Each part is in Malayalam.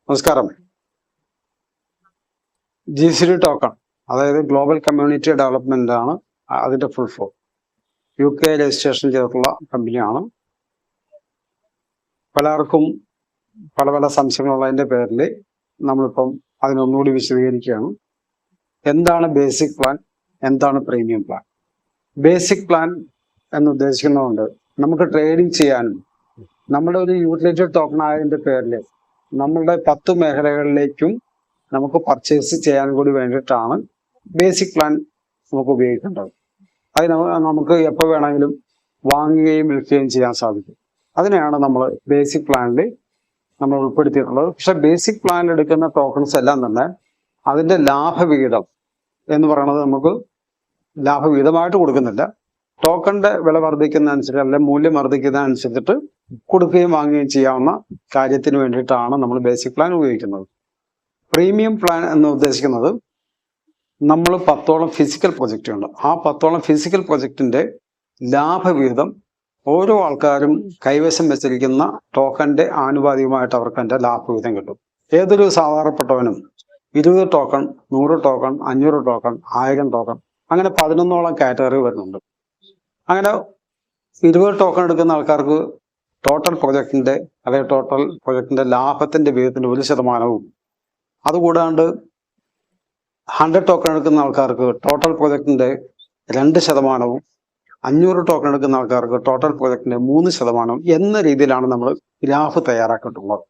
നമസ്കാരം. GCD ടോക്കൺ, അതായത് ഗ്ലോബൽ കമ്മ്യൂണിറ്റി ഡെവലപ്മെന്റ് ആണ് അതിന്റെ ഫുൾ ഫോം. UK രജിസ്ട്രേഷൻ ചെയ്തിട്ടുള്ള കമ്പനിയാണ്. പലർക്കും പല പല സംശയങ്ങളുള്ളതിന്റെ പേരിൽ നമ്മളിപ്പം അതിനൊന്നുകൂടി വിശദീകരിക്കുകയാണ്. എന്താണ് ബേസിക് പ്ലാൻ, എന്താണ് പ്രീമിയം പ്ലാൻ? ബേസിക് പ്ലാൻ എന്ന് ഉദ്ദേശിക്കുന്നതുകൊണ്ട് നമുക്ക് ട്രേഡിംഗ് ചെയ്യാനും നമ്മുടെ ഒരു യൂട്ടിലിറ്റി ടോക്കൺ ആയതിന്റെ പേരിൽ നമ്മളുടെ 10 മേഖലകളിലേക്കും നമുക്ക് പർച്ചേസ് ചെയ്യാൻ കൂടി വേണ്ടിയിട്ടാണ് ബേസിക് പ്ലാൻ നമുക്ക് ഉപയോഗിക്കേണ്ടത്. അത് നമുക്ക് എപ്പോൾ വേണമെങ്കിലും വാങ്ങുകയും വിൽക്കുകയും ചെയ്യാൻ സാധിക്കും. അതിനെയാണ് നമ്മൾ ബേസിക് പ്ലാനിൽ നമ്മൾ ഉൾപ്പെടുത്തിയിട്ടുള്ളത്. പക്ഷെ ബേസിക് പ്ലാനിൽ എടുക്കുന്ന ടോക്കൺസ് എല്ലാം തന്നെ അതിന്റെ ലാഭവിഹിതം എന്ന് പറയുന്നത് നമുക്ക് ലാഭവിഹിതമായിട്ട് കൊടുക്കുന്നില്ല. ടോക്കണിന്റെ വില വർദ്ധിക്കുന്നതനുസരിച്ച് അല്ലെങ്കിൽ മൂല്യം വർദ്ധിക്കുന്നതനുസരിച്ചിട്ട് കൊടുക്കുകയും വാങ്ങുകയും ചെയ്യാവുന്ന കാര്യത്തിന് വേണ്ടിയിട്ടാണ് നമ്മൾ ബേസിക് പ്ലാൻ ഉപയോഗിക്കുന്നത്. പ്രീമിയം പ്ലാൻ എന്ന് ഉദ്ദേശിക്കുന്നത് നമ്മൾ 10ഓളം ഫിസിക്കൽ പ്രൊജക്റ്റ് ഉണ്ട്. ആ 10ഓളം ഫിസിക്കൽ പ്രൊജക്റ്റിന്റെ ലാഭവിഹിതം ഓരോ ആൾക്കാരും കൈവശം വെച്ചിരിക്കുന്ന ടോക്കന്റെ ആനുപാതികമായിട്ട് അവർക്ക് അതിന്റെ ലാഭവിഹിതം കിട്ടും. ഏതൊരു സാധാരണപ്പെട്ടവനും 20 ടോക്കൺ, 100 ടോക്കൺ, 500 ടോക്കൺ, 1000 ടോക്കൺ, അങ്ങനെ 11ഓളം കാറ്റഗറി വരുന്നുണ്ട്. അങ്ങനെ 20 ടോക്കൺ എടുക്കുന്ന ആൾക്കാർക്ക് ടോട്ടൽ പ്രൊജക്ടിന്റെ അല്ലെങ്കിൽ ടോട്ടൽ പ്രൊജക്ടിന്റെ ലാഭത്തിന്റെ വിഹിതത്തിന്റെ 1%, അതുകൂടാണ്ട് 100 ടോക്കൺ എടുക്കുന്ന ആൾക്കാർക്ക് ടോട്ടൽ പ്രൊജക്ടിന്റെ 2%, 500 ടോക്കൺ എടുക്കുന്ന ആൾക്കാർക്ക് ടോട്ടൽ പ്രൊജക്ടിന്റെ 3% എന്ന രീതിയിലാണ് നമ്മൾ ഗ്രാഫ് തയ്യാറാക്കിയിട്ടുള്ളത്.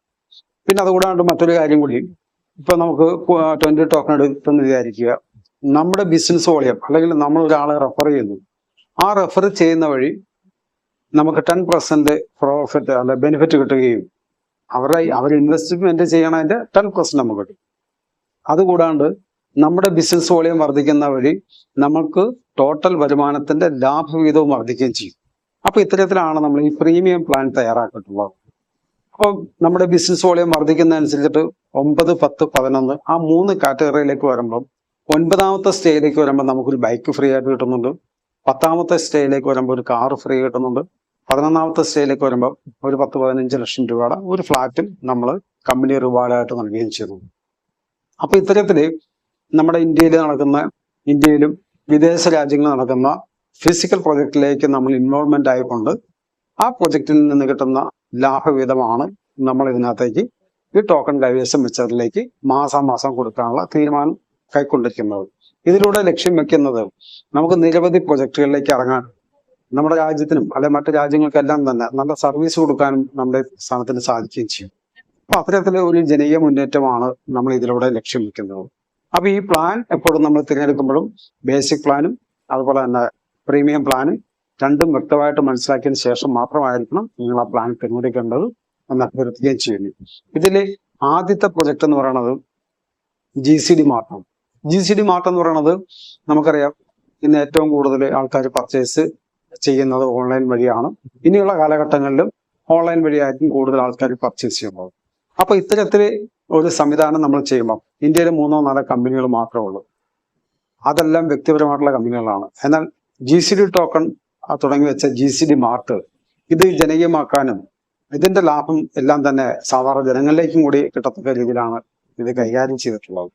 പിന്നെ അതുകൂടാണ്ട് മറ്റൊരു കാര്യം കൂടി, ഇപ്പൊ നമുക്ക് 20 ടോക്കൺ എടുത്തെന്ന് വിചാരിക്കുക. നമ്മുടെ ബിസിനസ് വോളിയം അല്ലെങ്കിൽ നമ്മൾ ഒരാളെ റെഫർ ചെയ്യുന്നു. ആ റെഫർ ചെയ്യുന്ന വഴി നമുക്ക് 10% പ്രോഫിറ്റ് അല്ലെ ബെനിഫിറ്റ് കിട്ടുകയും അവർ ഇൻവെസ്റ്റ്മെന്റ് ചെയ്യണതിന്റെ 10% നമുക്ക് കിട്ടും. അതുകൂടാണ്ട് നമ്മുടെ ബിസിനസ് വോളിയം വർദ്ധിക്കുന്ന വഴി നമുക്ക് ടോട്ടൽ വരുമാനത്തിന്റെ ലാഭവിഹിതവും വർദ്ധിക്കുകയും ചെയ്യും. അപ്പൊ ഇത്തരത്തിലാണ് നമ്മൾ ഈ പ്രീമിയം പ്ലാൻ തയ്യാറാക്കിയിട്ടുള്ളത്. അപ്പോൾ നമ്മുടെ ബിസിനസ് വോളിയം വർദ്ധിക്കുന്നതനുസരിച്ചിട്ട് 9, 10, 11 ആ 3 കാറ്റഗറിയിലേക്ക് വരുമ്പം 9ാമത്തെ സ്റ്റേജിലേക്ക് വരുമ്പോൾ നമുക്കൊരു ബൈക്ക് ഫ്രീ ആയിട്ട് കിട്ടുന്നുണ്ട്. 10ാമത്തെ സ്റ്റേജിലേക്ക് വരുമ്പോൾ ഒരു കാർ ഫ്രീ കിട്ടുന്നുണ്ട്. 11ാമത്തെ സ്റ്റേജിലേക്ക് വരുമ്പോൾ ഒരു 10-15 ലക്ഷം രൂപയുടെ ഒരു ഫ്ലാറ്റും നമ്മൾ കമ്പനി റിവാർഡായിട്ട് നൽകുകയും ചെയ്യുന്നു. അപ്പൊ ഇത്തരത്തില് നമ്മുടെ ഇന്ത്യയിലും വിദേശ രാജ്യങ്ങളിൽ നടക്കുന്ന ഫിസിക്കൽ പ്രൊജക്റ്റിലേക്ക് നമ്മൾ ഇൻവോൾവ്മെന്റ് ആയിക്കൊണ്ട് ആ പ്രൊജക്റ്റിൽ നിന്ന് കിട്ടുന്ന ലാഭവിഹിതമാണ് നമ്മൾ ഇതിനകത്തേക്ക് ഈ ടോക്കൺ കൈവശം വെച്ചതിലേക്ക് മാസാമാസം കൊടുക്കാനുള്ള തീരുമാനം കൈക്കൊണ്ടിരിക്കുന്നത്. ഇതിലൂടെ ലക്ഷ്യം വെക്കുന്നത് നമുക്ക് നിരവധി പ്രൊജക്റ്റുകളിലേക്ക് ഇറങ്ങാൻ നമ്മുടെ രാജ്യത്തിനും അല്ലെ മറ്റു രാജ്യങ്ങൾക്കെല്ലാം തന്നെ നല്ല സർവീസ് കൊടുക്കാനും നമ്മുടെ സ്ഥാനത്തിന് സാധിക്കുകയും ചെയ്യും. അപ്പൊ അത്തരത്തിലെ ഒരു ജനകീയ മുന്നേറ്റമാണ് നമ്മൾ ഇതിലൂടെ ലക്ഷ്യം വെക്കുന്നത്. അപ്പൊ ഈ പ്ലാൻ എപ്പോഴും നമ്മൾ തിരഞ്ഞെടുക്കുമ്പോഴും ബേസിക് പ്ലാനും അതുപോലെ തന്നെ പ്രീമിയം പ്ലാനും രണ്ടും വ്യക്തമായിട്ട് മനസ്സിലാക്കിയതിന് ശേഷം മാത്രമായിരിക്കണം നിങ്ങൾ ആ പ്ലാൻ തിരഞ്ഞെടുക്കേണ്ടത് എന്ന് അഭ്യർത്ഥിക്കുകയും ചെയ്യുന്നു. ഇതിലെ ആദ്യത്തെ പ്രൊജക്ട് എന്ന് പറയുന്നത് GCD മാർട്ടാണ്. GCD മാർട്ട് എന്ന് പറയുന്നത് നമുക്കറിയാം, ഇന്ന് ഏറ്റവും കൂടുതൽ ആൾക്കാർ പർച്ചേസ് ചെയ്യുന്നത് ഓൺലൈൻ വഴിയാണ്. ഇനിയുള്ള കാലഘട്ടങ്ങളിലും ഓൺലൈൻ വഴിയായിരിക്കും കൂടുതൽ ആൾക്കാർ പർച്ചേസ് ചെയ്യുന്നത്. അപ്പൊ ഇത്തരത്തിൽ ഒരു സംവിധാനം നമ്മൾ ചെയ്യുമ്പോൾ ഇന്ത്യയിൽ 3-4 കമ്പനികൾ മാത്രമേ ഉള്ളൂ. അതെല്ലാം വ്യക്തിപരമായിട്ടുള്ള കമ്പനികളാണ്. എന്നാൽ GCD ടോക്കൺ തുടങ്ങി വെച്ച GCD മാർട്ട് ഇത് ജനകീയമാക്കാനും ഇതിന്റെ ലാഭം എല്ലാം തന്നെ സാധാരണ ജനങ്ങളിലേക്കും കൂടി കിട്ടത്തക്ക രീതിയിലാണ് ഇത് കൈകാര്യം ചെയ്തിട്ടുള്ളത്.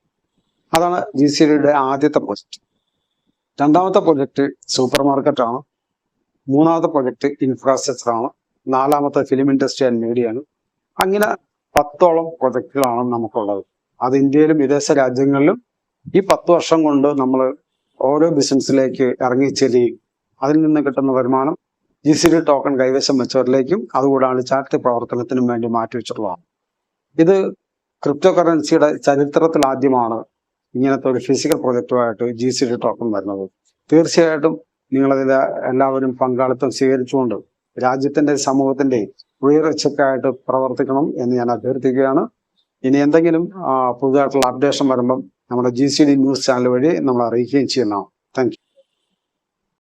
അതാണ് GCDയുടെ ആദ്യത്തെ പ്രൊജക്ട്. 2ാമത്തെ പ്രൊജക്ട് സൂപ്പർ മാർക്കറ്റാണ്. 3ാമത്തെ പ്രൊജക്ട് ഇൻഫ്രാസ്ട്രക്ചർ ആണ്. 4ാമത്തെ ഫിലിം ഇൻഡസ്ട്രി ആൻഡ് മീഡിയ ആണ്. അങ്ങനെ 10ഓളം പ്രൊജക്ടുകളാണ് നമുക്കുള്ളത്. അത് ഇന്ത്യയിലും വിദേശ രാജ്യങ്ങളിലും ഈ 10 വർഷം കൊണ്ട് നമ്മൾ ഓരോ ബിസിനസ്സിലേക്ക് ഇറങ്ങിച്ചെല്ലുകയും അതിൽ നിന്ന് കിട്ടുന്ന വരുമാനം GCD ടോക്കൺ കൈവശം വെച്ചവരിലേക്കും അതുകൂടാണ്ട് ചാരിറ്റി പ്രവർത്തനത്തിനും വേണ്ടി മാറ്റിവെച്ചിട്ടുള്ളതാണ്. ഇത് ക്രിപ്റ്റോ കറൻസിയുടെ ചരിത്രത്തിൽ ആദ്യമാണ് ഇങ്ങനത്തെ ഒരു ഫിസിക്കൽ പ്രൊജക്റ്റുമായിട്ട് GCD ടോക്കൺ വരുന്നത്. തീർച്ചയായിട്ടും നിങ്ങളതിൽ എല്ലാവരും പങ്കാളിത്തം സ്വീകരിച്ചുകൊണ്ട് രാജ്യത്തിന്റെ സമൂഹത്തിന്റെ ഉയർച്ചയ്ക്കായിട്ട് പ്രവർത്തിക്കണം എന്ന് ഞാൻ അഭ്യർത്ഥിക്കുകയാണ്. ഇനി എന്തെങ്കിലും പുതുതായിട്ടുള്ള അപ്ഡേഷൻ വരുമ്പം നമ്മുടെ GCD ന്യൂസ് ചാനൽ വഴി നമ്മൾ അറിയിക്കുകയും ചെയ്യുന്നതാണ്. Thank you.